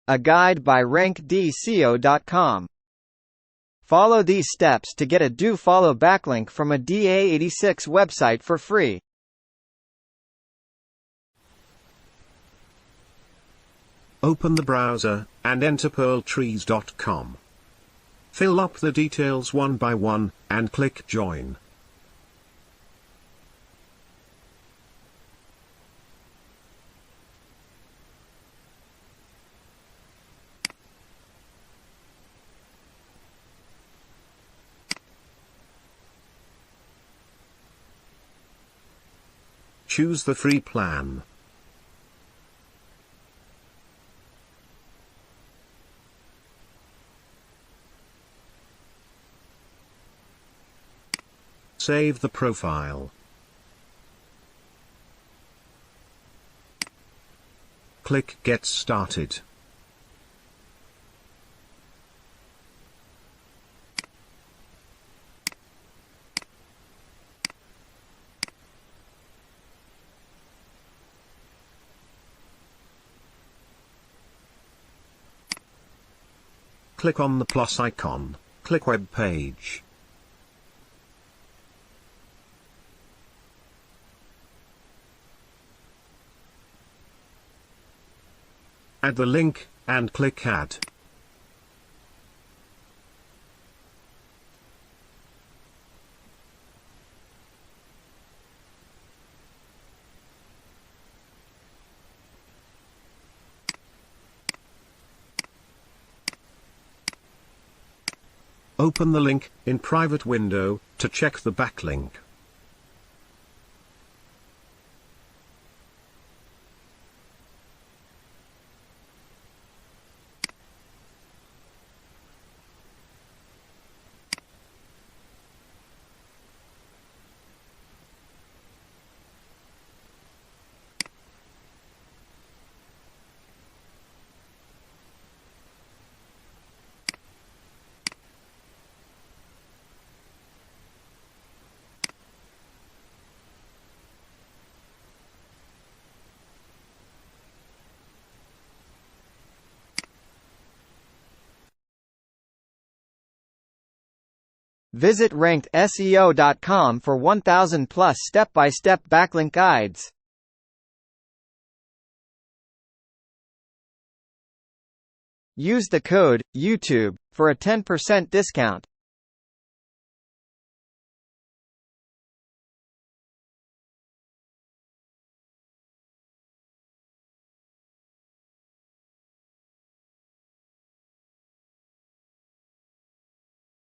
A guide by rankdco.com. Follow these steps to get a do follow backlink from a DA86 website for free. Open the browser, and enter pearltrees.com. Fill up the details one by one, and click Join. Choose the free plan. Save the profile. Click Get Started. Click on the plus icon, click Web Page. Add the link, and click Add. Open the link in private window to check the backlink. Visit rankedseo.com for 1000 plus step-by-step backlink guides. Use the code YouTube for a 10% discount.